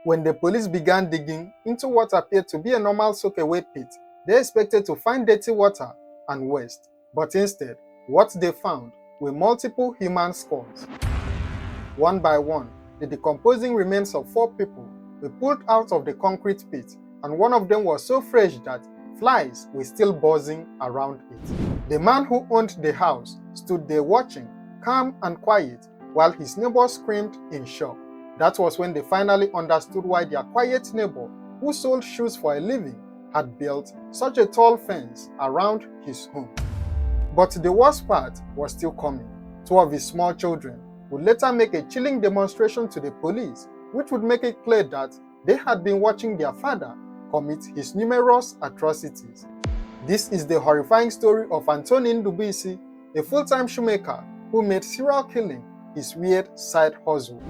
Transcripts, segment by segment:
When the police began digging into what appeared to be a normal soakaway pit, they expected to find dirty water and waste, but instead, what they found were multiple human skulls. One by one, the decomposing remains of 4 people were pulled out of the concrete pit, and one of them was so fresh that flies were still buzzing around it. The man who owned the house stood there watching, calm and quiet, while his neighbors screamed in shock. That was when they finally understood why their quiet neighbor, who sold shoes for a living, had built such a tall fence around his home. But the worst part was still coming. 2 of his small children would later make a chilling demonstration to the police, which would make it clear that they had been watching their father commit his numerous atrocities. This is the horrifying story of Anthony Ndubuisi, a full-time shoemaker who made serial killing his weird side hustle.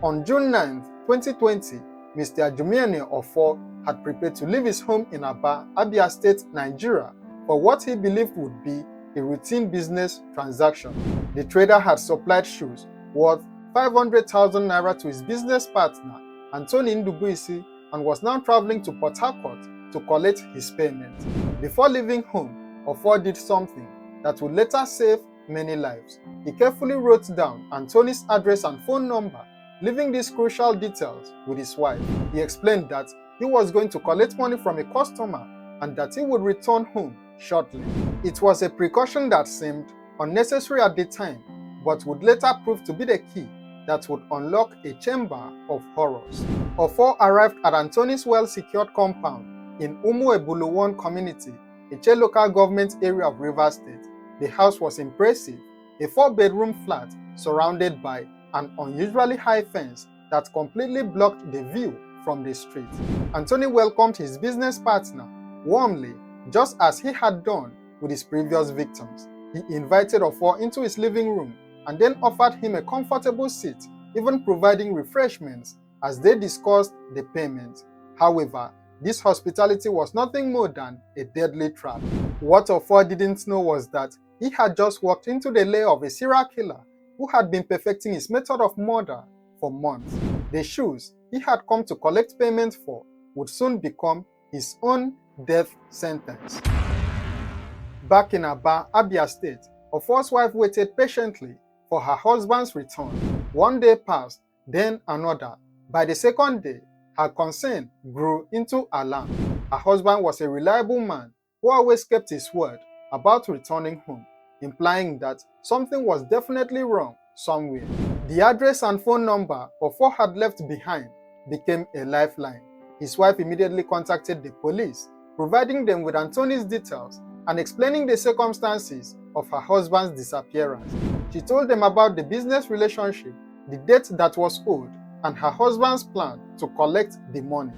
On June 9, 2020, Mr. Jumene Ofo had prepared to leave his home in Aba, Abia State, Nigeria, for what he believed would be a routine business transaction. The trader had supplied shoes worth 500,000 naira to his business partner, Anthony Ndubuisi, and was now traveling to Port Harcourt to collect his payment. Before leaving home, Ofo did something that would later save many lives. He carefully wrote down Anthony's address and phone number, leaving these crucial details with his wife. He explained that he was going to collect money from a customer and that he would return home shortly. It was a precaution that seemed unnecessary at the time, but would later prove to be the key that would unlock a chamber of horrors. Ofo arrived at Anthony's well-secured compound in Umu-Ebulu 1 community, a local government area of Rivers State. The house was impressive, a 4-bedroom flat surrounded by an unusually high fence that completely blocked the view from the street. Anthony welcomed his business partner warmly, just as he had done with his previous victims. He invited Ofo into his living room and then offered him a comfortable seat, even providing refreshments as they discussed the payment. However, this hospitality was nothing more than a deadly trap. What Ofo didn't know was that he had just walked into the lair of a serial killer who had been perfecting his method of murder for months. The shoes he had come to collect payment for would soon become his own death sentence. Back in Aba, Abia State, Ofo's wife waited patiently for her husband's return. One day passed, then another. By the second day, her concern grew into alarm. Her husband was a reliable man who always kept his word about returning home, implying that something was definitely wrong somewhere. The address and phone number Ofo had left behind became a lifeline. His wife immediately contacted the police, providing them with Anthony's details and explaining the circumstances of her husband's disappearance. She told them about the business relationship, the debt that was owed, and her husband's plan to collect the money.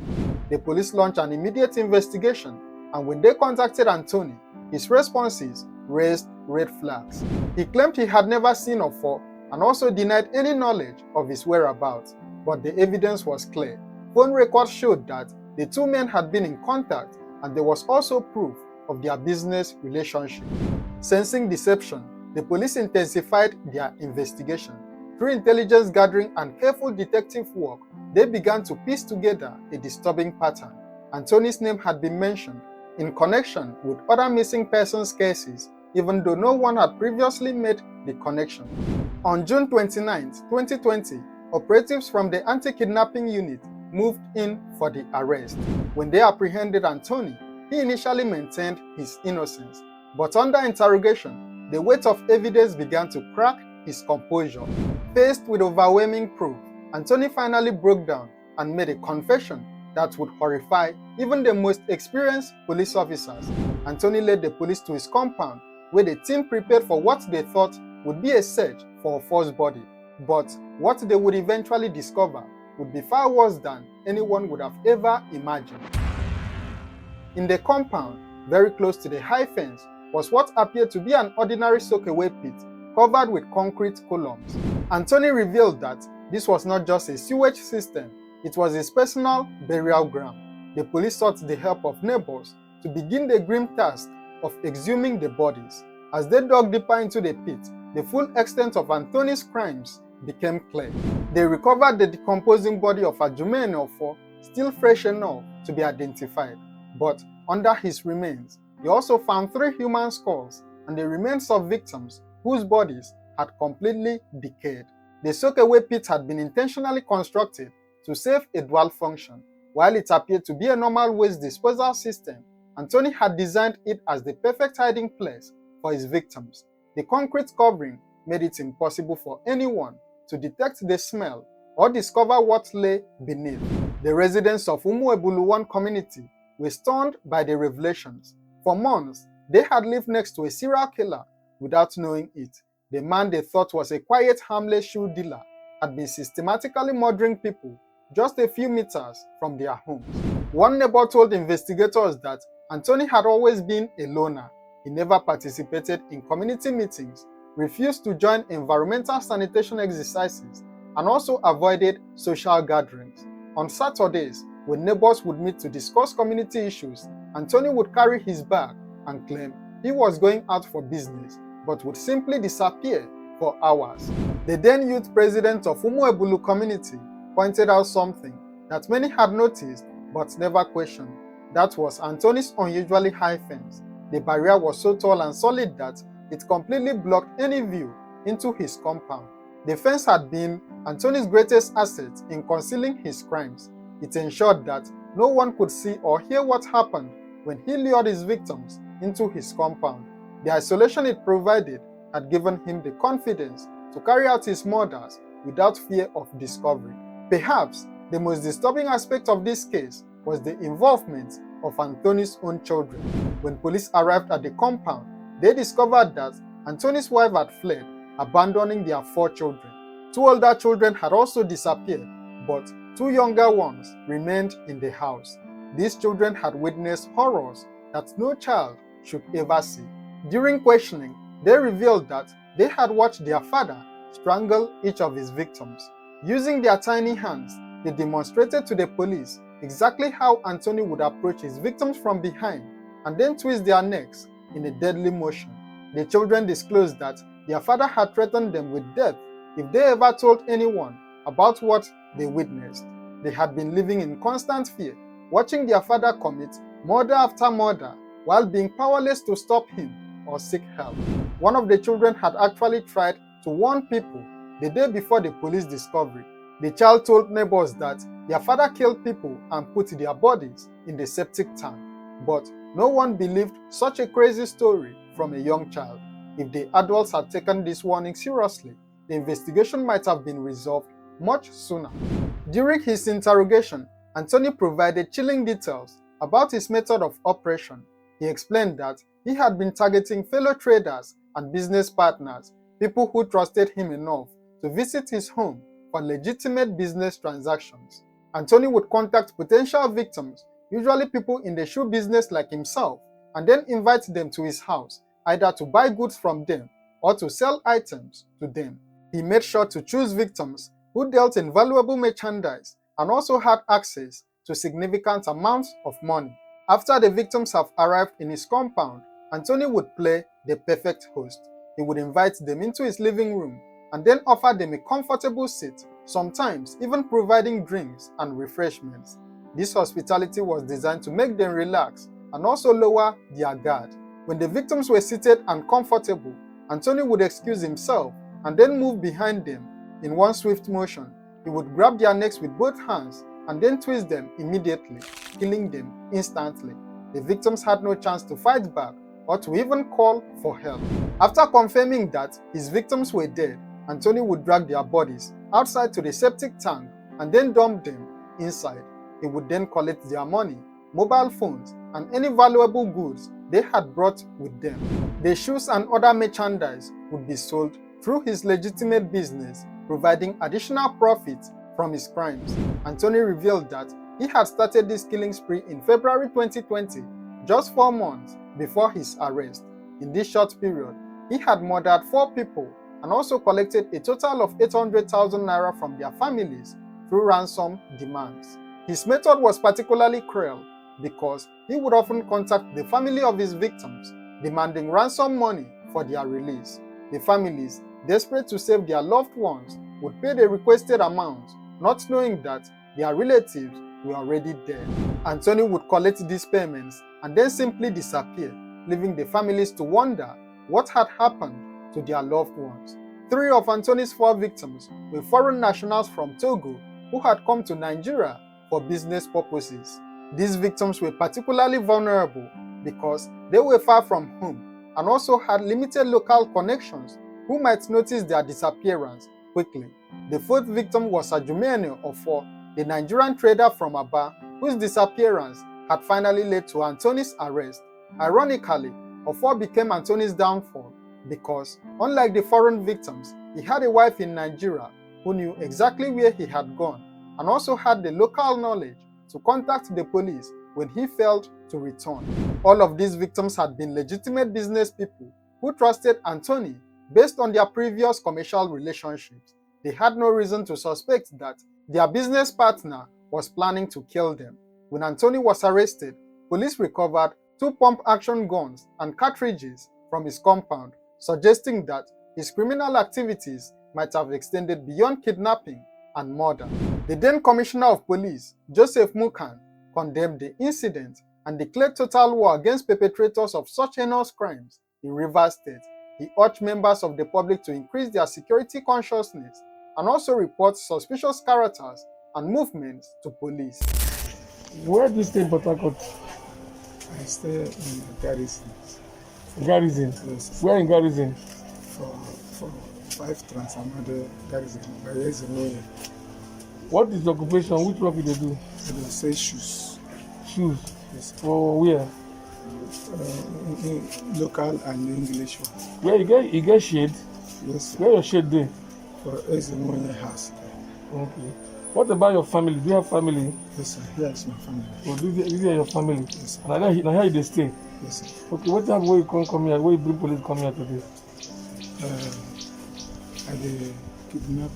The police launched an immediate investigation, and when they contacted Anthony, his responses raised red flags. He claimed he had never seen Ofo and also denied any knowledge of his whereabouts, but the evidence was clear. Phone records showed that the 2 men had been in contact, and there was also proof of their business relationship. Sensing deception, the police intensified their investigation. Through intelligence gathering and careful detective work, they began to piece together a disturbing pattern. Anthony's name had been mentioned in connection with other missing persons cases, even though no one had previously made the connection. On June 29, 2020, operatives from the anti-kidnapping unit moved in for the arrest. When they apprehended Anthony, he initially maintained his innocence, but under interrogation, the weight of evidence began to crack his composure. Faced with overwhelming proof, Anthony finally broke down and made a confession that would horrify even the most experienced police officers. Anthony led the police to his compound, where the team prepared for what they thought would be a search for Ofo's body. But what they would eventually discover would be far worse than anyone would have ever imagined. In the compound, very close to the high fence, was what appeared to be an ordinary soakaway pit covered with concrete columns. Anthony revealed that this was not just a sewage system, it was his personal burial ground. The police sought the help of neighbors to begin the grim task of exhuming the bodies. As they dug deeper into the pit, the full extent of Anthony's crimes became clear. They recovered the decomposing body of Ajume, still fresh enough to be identified. But under his remains, they also found 3 human skulls and the remains of victims whose bodies had completely decayed. The soakaway pit had been intentionally constructed to save a dual function. While it appeared to be a normal waste disposal system, Anthony had designed it as the perfect hiding place for his victims. The concrete covering made it impossible for anyone to detect the smell or discover what lay beneath. The residents of Umuebulu 1 community were stunned by the revelations. For months, they had lived next to a serial killer without knowing it. The man they thought was a quiet, harmless shoe dealer had been systematically murdering people just a few meters from their homes. One neighbor told investigators that Anthony had always been a loner. He never participated in community meetings, refused to join environmental sanitation exercises, and also avoided social gatherings. On Saturdays, when neighbors would meet to discuss community issues, Anthony would carry his bag and claim he was going out for business, but would simply disappear for hours. The then youth president of Umuebulu community pointed out something that many had noticed but never questioned. That was Anthony's unusually high fence. The barrier was so tall and solid that it completely blocked any view into his compound. The fence had been Anthony's greatest asset in concealing his crimes. It ensured that no one could see or hear what happened when he lured his victims into his compound. The isolation it provided had given him the confidence to carry out his murders without fear of discovery. Perhaps the most disturbing aspect of this case was the involvement of Anthony's own children. When police arrived at the compound, they discovered that Anthony's wife had fled, abandoning their 4 children. 2 older children had also disappeared, but 2 younger ones remained in the house. These children had witnessed horrors that no child should ever see. During questioning, they revealed that they had watched their father strangle each of his victims. Using their tiny hands, they demonstrated to the police exactly how Anthony would approach his victims from behind and then twist their necks in a deadly motion. The children disclosed that their father had threatened them with death if they ever told anyone about what they witnessed. They had been living in constant fear, watching their father commit murder after murder while being powerless to stop him or seek help. One of the children had actually tried to warn people the day before the police discovery. The child told neighbors that their father killed people and put their bodies in the septic tank. But no one believed such a crazy story from a young child. If the adults had taken this warning seriously, the investigation might have been resolved much sooner. During his interrogation, Anthony provided chilling details about his method of operation. He explained that he had been targeting fellow traders and business partners, people who trusted him enough to visit his home for legitimate business transactions. Anthony would contact potential victims, usually people in the shoe business like himself, and then invite them to his house, either to buy goods from them or to sell items to them. He made sure to choose victims who dealt in valuable merchandise and also had access to significant amounts of money. After the victims have arrived in his compound, Anthony would play the perfect host. He would invite them into his living room and then offer them a comfortable seat, sometimes even providing drinks and refreshments. This hospitality was designed to make them relax and also lower their guard. When the victims were seated and comfortable, Anthony would excuse himself and then move behind them. In one swift motion, he would grab their necks with both hands and then twist them immediately, killing them instantly. The victims had no chance to fight back or to even call for help. After confirming that his victims were dead, Anthony would drag their bodies outside to the septic tank and then dump them inside. He would then collect their money, mobile phones, and any valuable goods they had brought with them. The shoes and other merchandise would be sold through his legitimate business, providing additional profits from his crimes. Anthony revealed that he had started this killing spree in February 2020, just 4 months before his arrest. In this short period, he had murdered 4 people and also collected a total of 800,000 naira from their families through ransom demands. His method was particularly cruel because he would often contact the family of his victims, demanding ransom money for their release. The families, desperate to save their loved ones, would pay the requested amount, not knowing that their relatives were already dead. Anthony would collect these payments and then simply disappear, leaving the families to wonder what had happened to their loved ones. 3 of Anthony's 4 victims were foreign nationals from Togo who had come to Nigeria for business purposes. These victims were particularly vulnerable because they were far from home and also had limited local connections who might notice their disappearance quickly. The 4th victim was Shoemaker of 4, a Nigerian trader from Aba whose disappearance had finally led to Anthony's arrest. Ironically, Ofo became Anthony's downfall because, unlike the foreign victims, he had a wife in Nigeria who knew exactly where he had gone and also had the local knowledge to contact the police when he failed to return. All of these victims had been legitimate business people who trusted Anthony based on their previous commercial relationships. They had no reason to suspect that their business partner was planning to kill them. When Anthony was arrested, police recovered 2 pump-action guns and cartridges from his compound, suggesting that his criminal activities might have extended beyond kidnapping and murder. The then Commissioner of Police, Joseph Mukan, condemned the incident and declared total war against perpetrators of such heinous crimes in Rivers State. He urged members of the public to increase their security consciousness and also report suspicious characters and movements to police. Where do you stay in Port Harcourt? I stay in Garrison. Garrison? Yes. Where in Garrison? For 5 Transamade Garrison. By exhumation. What is the occupation? Which work do they do? I will say shoes. Shoes? Yes. For where? In local and English one. Where you get shade? Yes. Where your shade there? For exhumation house. Okay. What about your family? Do you have family? Yes, sir. Here is my family. Oh, this is your family? Yes, sir. And now here they stay? Yes, sir. Okay, what time where you come here? Where you bring police come here today? I dey kidnap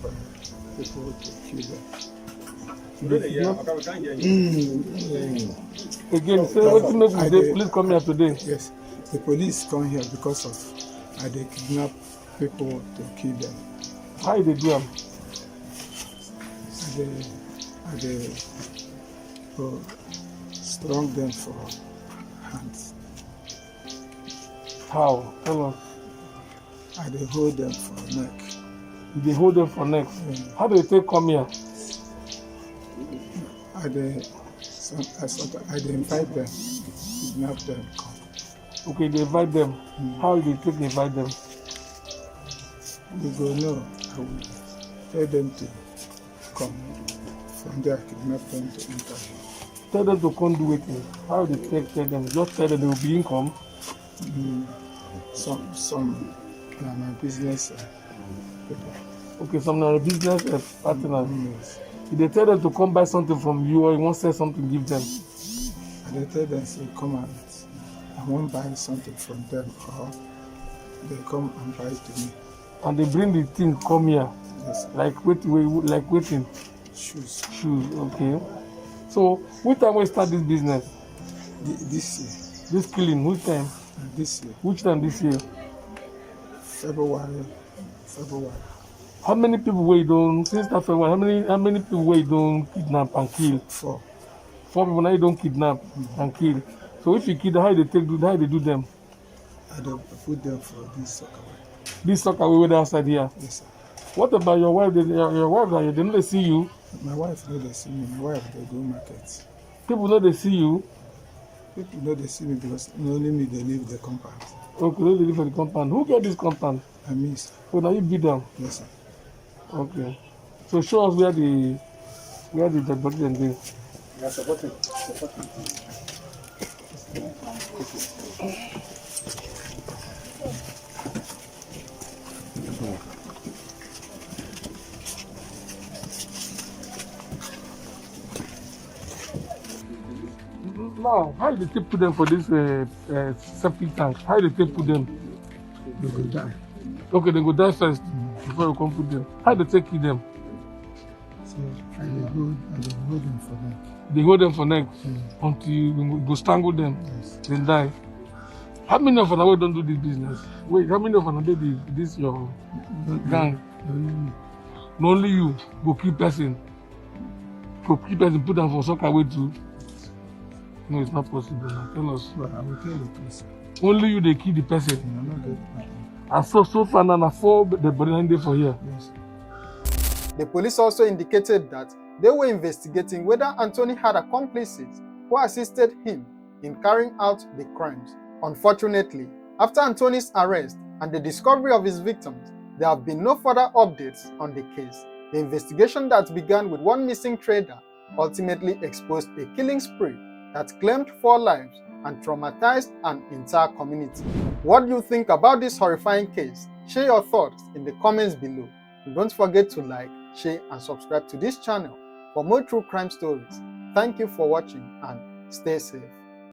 people to kill them. Again, say what you make the police come here today? Yes, the police come here because of I dey kidnap people to kill them. How they do them? I dey strong them for hands. How? Tell us. I dey hold them for neck. They hold them for neck. How do they take come here? I dey invite them, kidnap them, come. Okay, they invite them. How do they take invite them? You go know. I will tell them to come. From there, kidnap them to enter. Tell them to come do it. How do they tell them? Just tell them they will be income. Some my business people. Okay, some are business partners. Yes. If they tell them to come buy something from you or you want to sell something, give them. And they tell them, say, come and I won't buy something from them, or they come and buy to me. And they bring the thing come here. Yes. Like waiting. Shoes. Shoes, okay. So, which time we start this business? This year. This killing, which time? This year. Which time this year? February. How many people we don't since that February? How many people we don't kidnap and kill? 4. 4 people now you don't kidnap and kill. So if you kill them, how they do them? I don't put them for this soccer. This soccer we were outside here. Yes, sir. What about your wife? Your wife, they don't see you. My wife know they see me. My wife they go market. People know they see you. People know they see me because only me they leave the compound. Okay, they live for the compound. Who get this compound? I miss. Oh, now you beat them. Yes, sir. Okay. So show us where the dead body and the. Yeah, support it. Now, how do they put them for this septic tank? How do they put them? They go die. Okay, they go die first before you come put them. How do they kill them? So I will hold them for neck. They hold them for neck until you go strangle them, then die. How many of us don't do this business? Wait, how many of us do this your gang? Na only you go kill person. Go kill person, put them for soccer way too. No, it's not possible. Now. Tell us. But I will tell you, please. Only you they kill the person. You know that. And so far now, na 4 the body nine day for here. Yes. The police also indicated that they were investigating whether Anthony had accomplices who assisted him in carrying out the crimes. Unfortunately, after Anthony's arrest and the discovery of his victims, there have been no further updates on the case. The investigation that began with one missing trader ultimately exposed a killing spree that claimed 4 lives and traumatized an entire community. What do you think about this horrifying case? Share your thoughts in the comments below. And don't forget to like, share, and subscribe to this channel for more true crime stories. Thank you for watching and stay safe.